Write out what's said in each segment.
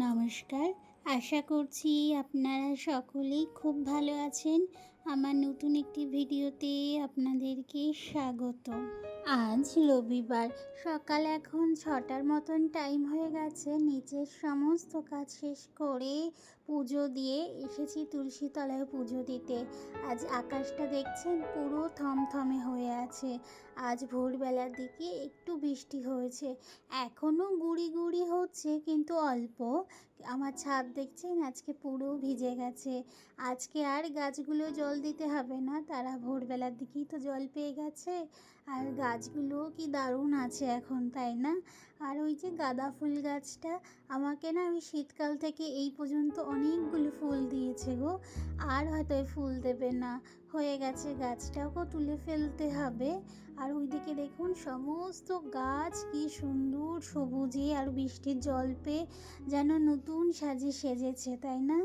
নমস্কার। আশা করছি আপনারা সকলেই খুব ভালো আছেন। আমার নতুন একটি ভিডিওতে আপনাদেরকে স্বাগত। আজ রবিবার, সকাল এখন ৬টার মতন টাইম হয়ে গেছে। নিচের সমস্ত কাজ শেষ করে পুজো দিয়ে এসেছি তুলসী তলায় পুজো দিতে। আজ আকাশটা দেখছেন পুরো থমথমে হয়ে আছে। আজ ভোরবেলার দিকে একটু বৃষ্টি হয়েছে, এখনও গুঁড়ি গুঁড়ি হচ্ছে কিন্তু অল্প। আমার ছাদ দেখছেন আজকে পুরো ভিজে গেছে। আজকে আর গাছগুলো জল দিতে হবে না, তারা ভোরবেলার দিকেই তো জল পেয়ে গেছে। আর গাছগুলো কি দারুণ আছে এখন, তাই না? আর ওই যে গাঁদা ফুল গাছটা আমাকে না, আমি শীতকাল থেকে এই পর্যন্ত অনেকগুলো ফুল দিয়েছে গো। আর হয়তো ফুল দেবে না, হয়ে গেছে, গাছটাকেও তুলে ফেলতে হবে। আর ওইদিকে দেখুন সমস্ত গাছ কি সুন্দর সবুজে আর বৃষ্টির জল পেয়ে যেন নতুন সাজে সেজেছে, তাই না?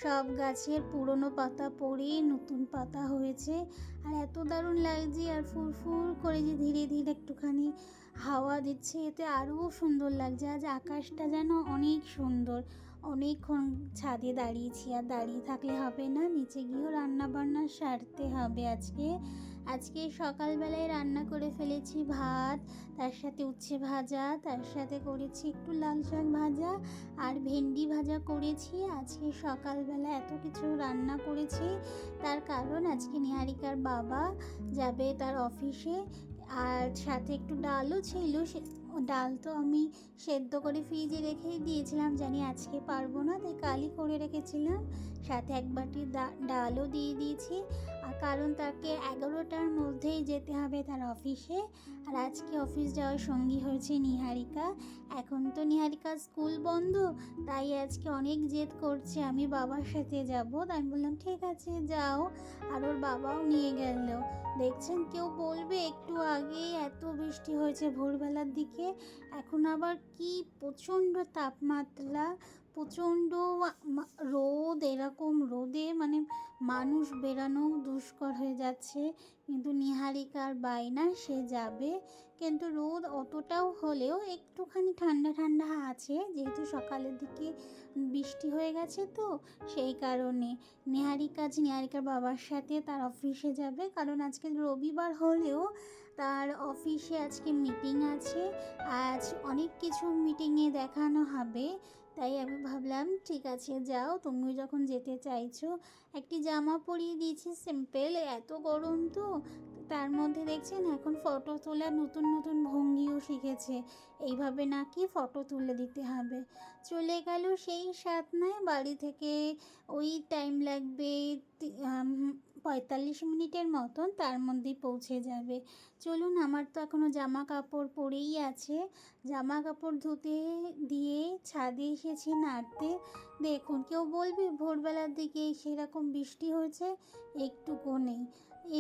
সব গাছের পুরনো পাতা পড়ে নতুন পাতা হয়েছে। আর এত দারুণ লাগছে, আর ফুরফুর করে যে ধীরে ধীরে একটুখানি হাওয়া দিচ্ছে, এতে আরও সুন্দর লাগছে। আজ আকাশটা যেন অনেক সুন্দর। অনেকক্ষণ ছাদে দাঁড়িয়েছি, আর দাঁড়িয়ে থাকলে হবে না, নিচে গিয়েও রান্না বান্না সারতে হবে। আজকে সকালবেলায় রান্না করে ফেলেছি ভাত, তার সাথে উচ্ছে ভাজা, তার সাথে করেছি একটু লাল শাক ভাজা আর ভেন্ডি ভাজা করেছি। আজকে সকালবেলা এত কিছু রান্না করেছি, তার কারণ আজকে নিহারিকার বাবা যাবে তার অফিসে। আর সাথে একটু ডালও ছিল, ডাল তো আমি সেদ্ধ করে ফ্রিজে রেখেই দিয়েছিলাম, জানি আজকে পারবো না, তাই কালই করে রেখেছিলাম। সাথে এক বাটি ডালও দিয়ে দিয়েছি, আর কারণ তাকে 11টার মধ্যেই যেতে হবে তার অফিসে। আর আজকে অফিস যাওয়ার সঙ্গী হয়েছে নিহারিকা। এখন তো নিহারিকার স্কুল বন্ধ, তাই আজকে অনেক জেদ করছে আমি বাবার সাথে যাব। তাই আমি বললাম ঠিক আছে যাও, আর ওর বাবাও নিয়ে গেল। দেখছেন, কেউ বলবে একটু আগে এত বৃষ্টি হয়েছে ভোরবেলার দিকে, এখন আবার কি প্রচণ্ড তাপমাত্রা, প্রচণ্ড রোদ। এরকম রোদে মানে মানুষ বেরানো দুষ্কর হয়ে যাচ্ছে। কিন্তু নিহারিকার বায়না সে যাবে, কিন্তু রোদ অতটাও হলেও একটুখানি ঠান্ডা ঠান্ডা আছে, যেহেতু সকালের দিকে বৃষ্টি হয়ে গেছে তো সেই কারণে। নিহারিকার বাবার সাথে তার অফিসে যাবে, কারণ আজকে রবিবার হলেও তার অফিসে আজকে মিটিং আছে। আজ অনেক কিছু মিটিংয়ে দেখানো হবে, তাই আমি ভাবলাম ঠিক আছে যাও, তুমি যখন যেতে চাইছো। একটি জামা পরিয়ে দিয়েছি সিম্পল, এত গরম তো। তার মধ্যে দেখছেন এখন ফটো তোলার নতুন নতুন ভঙ্গিও শিখেছে, এইভাবে নাকি ফটো তুলে দিতে হবে। চলে গেল সেই 7 নয়, বাড়ি থেকে ওই টাইম লাগবে 45 মিনিটের মতন, তার মধ্যেই পৌঁছে যাবে। চলুন, আমার তো এখনও জামা কাপড় পরেই আছে, জামা কাপড় ধুতে দিয়ে ছাদে এসেছি নাড়তে। দেখুন, কেউ বলবে ভোরবেলার দিকে সেরকম বৃষ্টি হয়েছে, একটুকু নেই।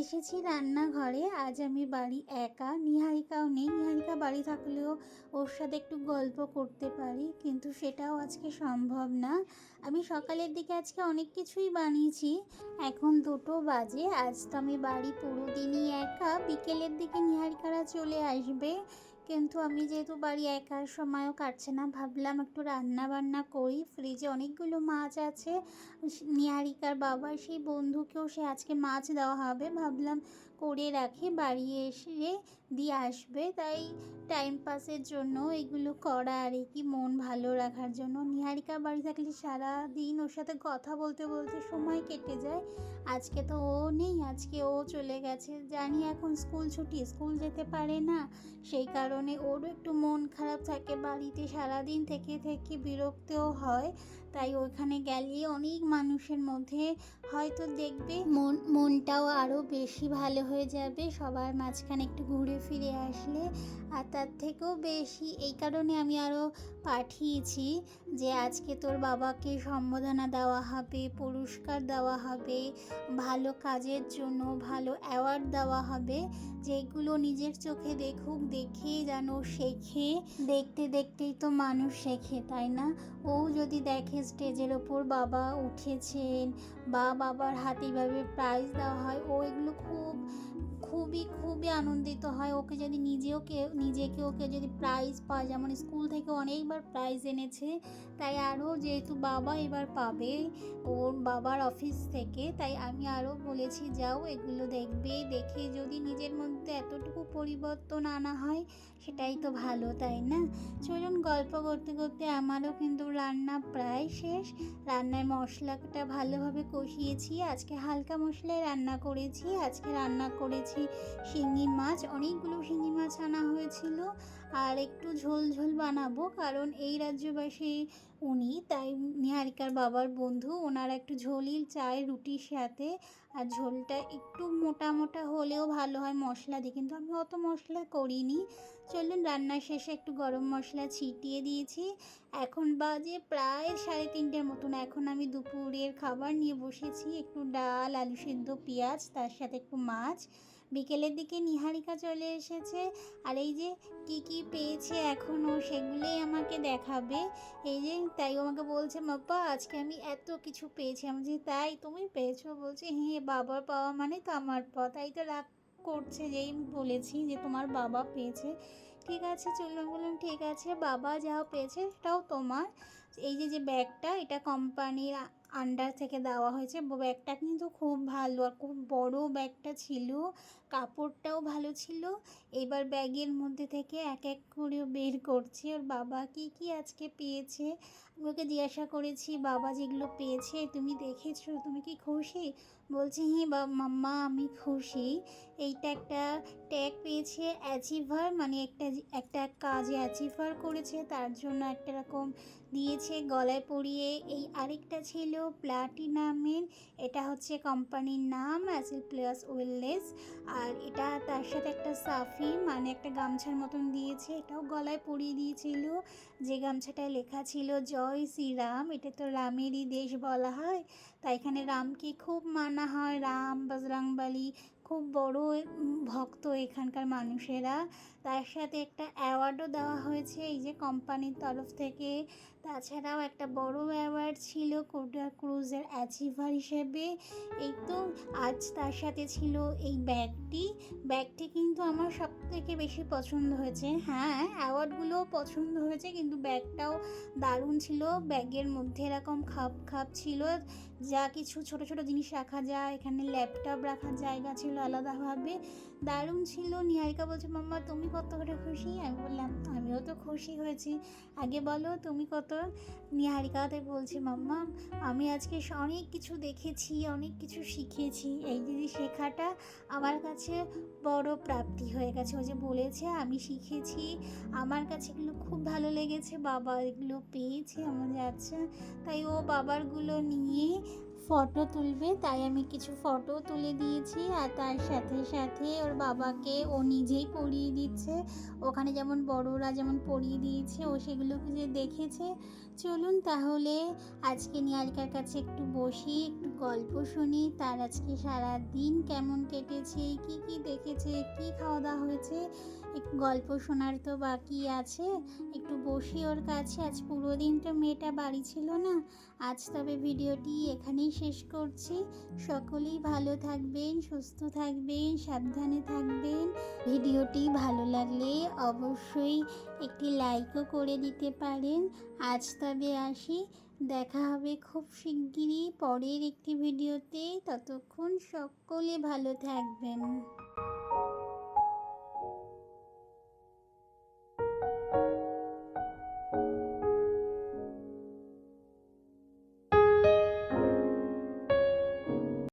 এসেছি রান্নাঘরে, আজ আমি বাড়ি একা, নিহারিকাও নেই। নিহারিকা বাড়ি থাকলেও ওর সাথে একটু গল্প করতে পারি, কিন্তু সেটাও আজকে সম্ভব না। আমি সকালের দিকে আজকে অনেক কিছুই বানিয়েছি, এখন 2টো বাজে। আজ তো আমি বাড়ি পুরো দিনই একা, বিকেলের দিকে নিহারিকারা চলে আসবে। কিন্তু আমি যেহেতু বাড়ি একার সময়ও কাটছে না, ভাবলাম একটু রান্না বান্না করি। ফ্রিজে অনেকগুলো মাছ আছে, নিহারিকার বাবার সেই বন্ধুকেও সে আজকে মাছ দেওয়া হবে, ভাবলাম করে রাখি, বাড়ি এসে দিয়ে আসবে, তাই টাইম পাসের জন্য এগুলো করা, আর কি মন ভালো রাখার জন্য। নিহারিকা বাড়ি থাকলে সারা দিন ওর সাথে কথা বলতে বলতে সময় কেটে যায়। আজকে তো ও নেই, আজকে ও চলে গেছে, জানি এখন স্কুল ছুটি, স্কুল যেতে পারে না, সেই কারণে ওরও একটু মন খারাপ থাকে, বাড়িতে সারাদিন থেকে থেকে বিরক্তও হয়। তাই ওইখানে গেলে অনেক মানুষের মধ্যে হয়তো দেখবে মনটাও আরও বেশি ভালো হয়ে যাবে, সবার মাঝখানে একটু ঘুরে ফিরে আসলে। আর তার থেকেও বেশি এই কারণে আমি আরও পাঠিয়েছি যে আজকে তোর বাবাকে সম্বোধনা দেওয়া হবে, পুরস্কার দেওয়া হবে, ভালো কাজের জন্য ভালো অ্যাওয়ার্ড দেওয়া হবে, যেগুলো নিজের চোখে দেখুক, দেখে যেন শেখে। দেখতে দেখতেই তো মানুষ শেখে, তাই না? ও যদি দেখে স্টেজের ওপর বাবা উঠেছেন বা বাবার হাতে এইভাবে প্রাইজ দেওয়া হয়, ও এগুলো খুব খুবই খুবই আনন্দিত হয়। ওকে যদি নিজেকেও কেউ যদি প্রাইজ পায়, যেমন স্কুল থেকে অনেকবার প্রাইজ এনেছে, তাই আরও যেহেতু বাবা এবার পাবে ওর বাবার অফিস থেকে, তাই আমি আরও বলেছি যাও এগুলো দেখবে, দেখে যদি নিজের মধ্যে এতটুকু পরিবর্তন আনা হয় সেটাই তো ভালো, তাই না? চলুন, গল্প করতে করতে আমারও কিন্তু রান্না প্রায় শেষ। রান্নায় মশলাটা ভালোভাবে কষিয়েছি, আজকে হালকা মশলায় রান্না করেছি। আজকে রান্না করেছি শিঙি মাছ, অনেকগুলো শিঙি মাছ আনা হয়েছিল, আর একটু ঝোল ঝোল বানাবো, কারণ এই রাজ্যবাসী উনি, তাই নিহারিকার বাবার বন্ধু, ওনারা একটু ঝোলই চায় রুটির সাথে। আর ঝোলটা একটু মোটা মোটা হলেও ভালো হয় মশলা দিয়ে, কিন্তু আমি অত মশলা করিনি। চলুন, রান্নার শেষে একটু গরম মশলা ছিটিয়ে দিয়েছি। এখন বাজে প্রায় 3:30 মতন। এখন আমি দুপুরের খাবার নিয়ে বসেছি, একটু ডাল, আলু সেদ্ধ, পেঁয়াজ, তার সাথে একটু মাছ। বিকেলের দিকে নিহারিকা চলে এসেছে, আর এই যে কি কি পেয়েছে এখনও সেগুলোই আমাকে দেখাবে। এই যে তাই আমাকে বলছে, মাপ্পা আজকে আমি এত কিছু পেয়েছি। আমি যে তাই তুমি পেয়েছো? বলছে হ্যাঁ, বাবার পাওয়া মানে তো আমার পাওয়া। তাই তো রাগ করছে যেই বলেছি যে তোমার বাবা পেয়েছে। ঠিক আছে, চললাম, বললাম ঠিক আছে, বাবা যা পেয়েছে সেটাও তোমার। এই যে যে ব্যাগটা, এটা কোম্পানির আন্ডার থেকে দেওয়া হয়েছে। ব্যাগটা কিন্তু খুব ভালো, আর খুব বড় ব্যাগটা ছিল, কাপড়টাও ভালো ছিল। এবার ব্যাগের মধ্যে থেকে এক এক করে বের করছি ওর বাবা কি কি আজকে পেয়েছে। আমি ওকে জিজ্ঞাসা করেছি, বাবা যেগুলো পেয়েছে তুমি দেখেছো, তুমি কি খুশি? বলছে হ্যাঁ মাম্মা আমি খুশি। এইটা একটা ট্যাগ পেয়েছে অ্যাচিভার, মানে একটা একটা কাজে অ্যাচিভার করেছে তার জন্য একটা রকম দিয়েছে গলায় পরিয়ে। এই আরেকটা ছিল প্লাটিনামের, এটা হচ্ছে কোম্পানির নাম অ্যাসিল প্লাস ওয়েলনেস। আর এটা তার সাথে একটা সাফি, মানে একটা গামছার মতন দিয়েছে, এটাও গলায় পরিয়ে দিয়েছিল, যে গামছাটায় লেখা ছিল জয় শ্রীরাম। এটা তো রামেরই দেশ বলা হয়, তাই এখানে রামকে খুব মানা হয়, রাম বজরংবলী খুব বড় ভক্ত এখানকার মানুষেরা। তার সাথে একটা অ্যাওয়ার্ডও দেওয়া হয়েছে এই যে কোম্পানির তরফ থেকে। তাছাড়াও একটা বড় অ্যাওয়ার্ড ছিল কোডা ক্রুজের অ্যাচিভার হিসেবে। এই তো, আজ তার সাথে ছিল এই ব্যাগটি কিন্তু আমার সব থেকে বেশি পছন্দ হয়েছে। হ্যাঁ, অ্যাওয়ার্ডগুলোও পছন্দ হয়েছে, কিন্তু ব্যাগটাও দারুণ ছিল। ব্যাগের মধ্যে এরকম খাপ খাপ ছিল, যা কিছু ছোট ছোট জিনিস রাখা যায়, এখানে ল্যাপটপ রাখার জায়গা ছিল আলাদাভাবে, দারুণ ছিল। নিহারিকা বলছে, মাম্মা তুমি কতটা খুশি? আমি বললাম আমিও তো খুশি হয়েছি, আগে বলো তুমি কত? নিহারিকাতে বলছে, মাম্মা আমি আজকে অনেক কিছু দেখেছি, অনেক কিছু শিখেছি। এই দিদি শেখাটা আমার কাছে বড় প্রাপ্তি হয়ে গেছে। ও যে বলেছে আমি শিখেছি, আমার কাছে এগুলো খুব ভালো লেগেছে, বাবা এগুলো পেয়েছে আমার যাচ্ছে। তাই ও বাবারগুলো নিয়ে ফটো তুলবে, তাই আমি কিছু ফটো তুলে দিয়েছি। আর তার সাথে সাথে ওর বাবাকে ও নিজেই পরিয়ে দিচ্ছে, ওখানে যেমন বড়রা যেমন পরিয়ে দিয়েছে ও সেগুলোকে যে দেখেছে। চলুন তাহলে আজকে নিহারিকার কাছে একটু বসি, একটু গল্প শুনি, তার আজকে সারা দিন কেমন কেটেছে, কি কি দেখেছে, কি খাওয়া দাওয়া হয়েছে, একটু গল্প শোনার তো বাকি আছে। একটু বসি ওর কাছে, আজ পুরো দিনটা মেয়েটা বাড়ি ছিল না। আজ তবে ভিডিওটি এখানেই শেষ করছি। সকলেই ভালো থাকবেন, সুস্থ থাকবেন, সাবধানে থাকবেন। ভিডিওটি ভালো লাগলে অবশ্যই একটি লাইকও করে দিতে পারেন। আজ তবে আসি, দেখা হবে খুব শিগগিরই পরের একটি ভিডিওতে। ততক্ষণ সকলে ভালো থাকবেন।